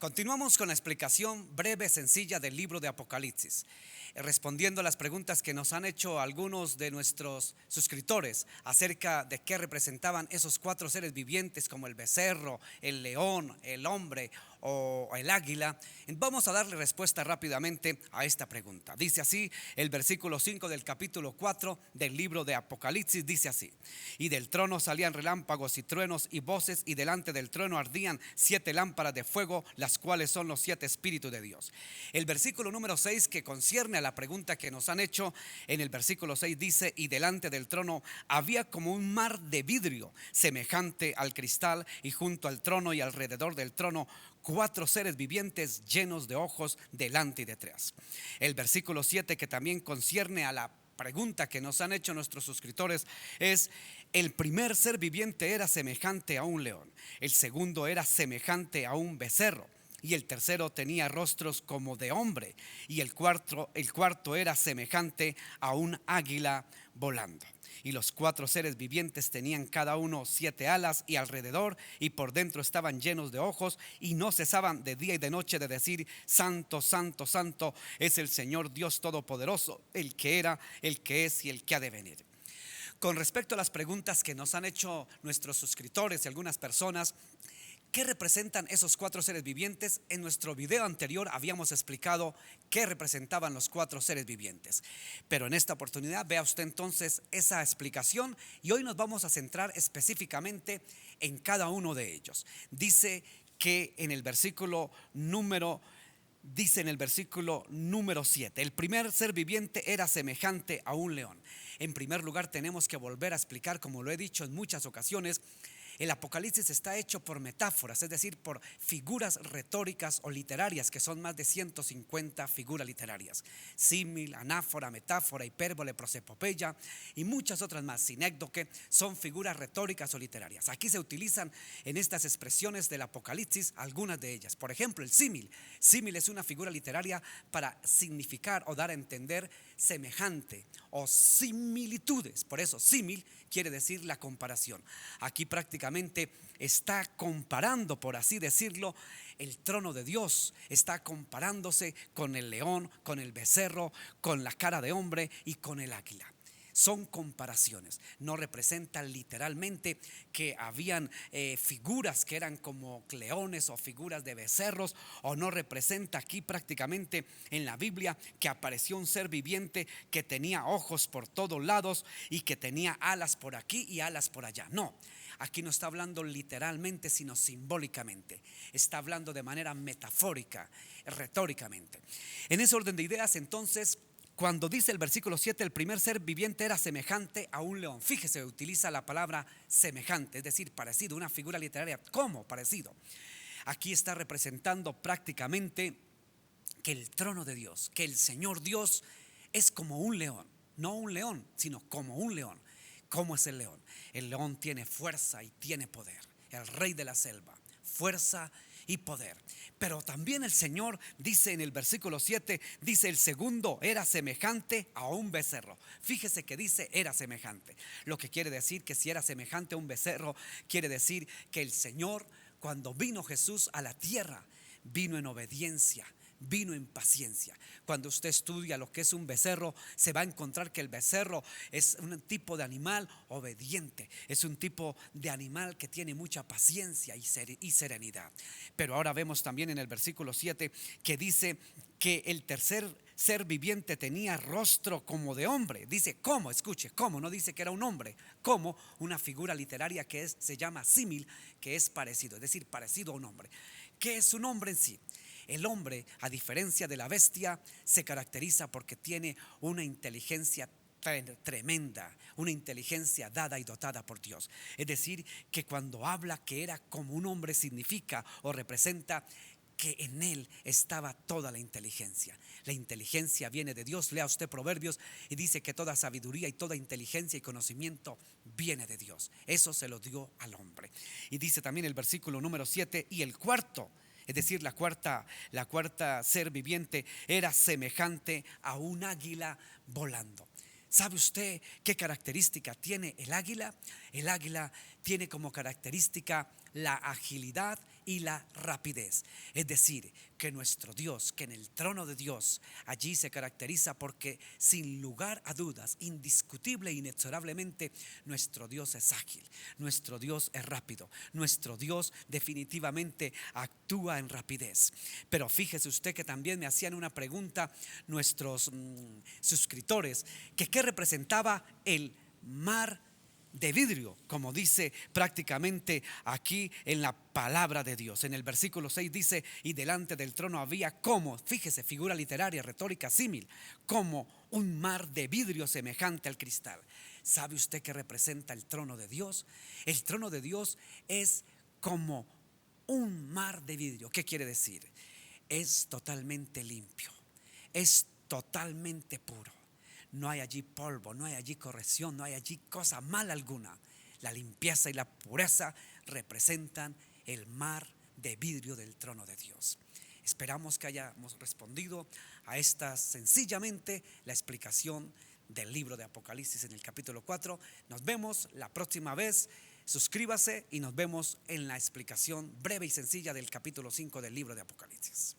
Continuamos con la explicación breve, sencilla del libro de Apocalipsis, respondiendo a las preguntas que nos han hecho algunos de nuestros suscriptores acerca de qué representaban esos cuatro seres vivientes como el becerro, el león, el hombre o el águila. Vamos a darle respuesta rápidamente a esta pregunta. Dice así el versículo 5 del capítulo 4 del libro de Apocalipsis, dice así: y del trono salían relámpagos y truenos y voces, y delante del trono ardían 7 lámparas de fuego, las cuales son los 7 espíritus de Dios. El versículo número 6, que concierne a la pregunta que nos han hecho, en el versículo 6 dice: y delante del trono había como un mar de vidrio semejante al cristal, y junto al trono y alrededor del trono 4 seres vivientes llenos de ojos delante y detrás. El versículo 7, que también concierne a la pregunta que nos han hecho nuestros suscriptores, es: el primer ser viviente era semejante a un león, el segundo era semejante a un becerro, y el tercero tenía rostros como de hombre, y el cuarto era semejante a un águila volando. Y los 4 seres vivientes tenían cada uno 7 alas, y alrededor y por dentro estaban llenos de ojos, y no cesaban de día y de noche de decir: santo, santo, santo es el Señor Dios Todopoderoso, el que era, el que es y el que ha de venir. Con respecto a las preguntas que nos han hecho nuestros suscriptores y algunas personas, ¿qué representan esos 4 seres vivientes? En nuestro video anterior habíamos explicado qué representaban los 4 seres vivientes, pero en esta oportunidad vea usted entonces esa explicación, y hoy nos vamos a centrar específicamente en cada uno de ellos. Dice en el versículo número 7, el primer ser viviente era semejante a un león. En primer lugar, tenemos que volver a explicar, como lo he dicho en muchas ocasiones, el Apocalipsis está hecho por metáforas, es decir, por figuras retóricas o literarias, que son más de 150 figuras literarias: símil, anáfora, metáfora, hipérbole, prosopopeya y muchas otras más. Sinécdoque son figuras retóricas o literarias. Aquí se utilizan en estas expresiones del Apocalipsis algunas de ellas. Por ejemplo, el símil. Símil es una figura literaria para significar o dar a entender semejante o similitudes. Por eso símil quiere decir la comparación. Aquí prácticamente está comparando, por así decirlo, el trono de Dios. Está comparándose con el león, con el becerro, con la cara de hombre y con el águila. Son comparaciones, no representan literalmente que habían figuras que eran como leones o figuras de becerros, o no representa aquí prácticamente en la Biblia que apareció un ser viviente que tenía ojos por todos lados y que tenía alas por aquí y alas por allá. No, aquí no está hablando literalmente, sino simbólicamente. Está hablando de manera metafórica, retóricamente. En ese orden de ideas, entonces, cuando dice el versículo 7, el primer ser viviente era semejante a un león. Fíjese, utiliza la palabra semejante, es decir, parecido, una figura literaria. ¿Cómo parecido? Aquí está representando prácticamente que el trono de Dios, que el Señor Dios es como un león. No un león, sino como un león. ¿Cómo es el león? El león tiene fuerza y tiene poder. El rey de la selva, fuerza y poder. Pero también el Señor dice en el versículo 7, dice: el segundo era semejante a un becerro. Fíjese que dice era semejante, lo que quiere decir que si era semejante a un becerro, quiere decir que el Señor, cuando vino Jesús a la tierra, vino en obediencia, vino en paciencia. Cuando usted estudia lo que es un becerro, se va a encontrar que el becerro es un tipo de animal obediente, es un tipo de animal que tiene mucha paciencia y serenidad. Pero ahora vemos también en el versículo 7 que dice que el tercer ser viviente tenía rostro como de hombre. Dice ¿cómo? Escuche, ¿cómo? No dice que era un hombre, como una figura literaria que se llama símil, que es parecido, es decir, parecido a un hombre. ¿Qué es un hombre en sí? El hombre, a diferencia de la bestia, se caracteriza porque tiene una inteligencia tremenda, una inteligencia dada y dotada por Dios. Es decir, que cuando habla que era como un hombre, significa o representa que en él estaba toda la inteligencia. La inteligencia viene de Dios. Lea usted Proverbios y dice que toda sabiduría y toda inteligencia y conocimiento viene de Dios. Eso se lo dio al hombre. Y dice también el versículo número 7, y el cuarto, es decir, la cuarta ser viviente, era semejante a un águila volando. ¿Sabe usted qué característica tiene el águila? El águila tiene como característica la agilidad y la rapidez. Es decir, que nuestro Dios, que en el trono de Dios, allí se caracteriza porque sin lugar a dudas, indiscutible e inexorablemente, nuestro Dios es ágil, nuestro Dios es rápido, nuestro Dios definitivamente actúa en rapidez. Pero fíjese usted que también me hacían una pregunta nuestros suscriptores, que qué representaba el mar de vidrio, como dice prácticamente aquí en la palabra de Dios. En el versículo 6 dice: y delante del trono había como, fíjese, figura literaria, retórica, símil, como un mar de vidrio semejante al cristal. ¿Sabe usted qué representa el trono de Dios? El trono de Dios es como un mar de vidrio. ¿Qué quiere decir? Es totalmente limpio, es totalmente puro. No hay allí polvo, no hay allí corrección, no hay allí cosa mala alguna. La limpieza y la pureza representan el mar de vidrio del trono de Dios. Esperamos que hayamos respondido a esta sencillamente la explicación del libro de Apocalipsis en el capítulo 4. Nos vemos la próxima vez. Suscríbase y nos vemos en la explicación breve y sencilla del capítulo 5 del libro de Apocalipsis.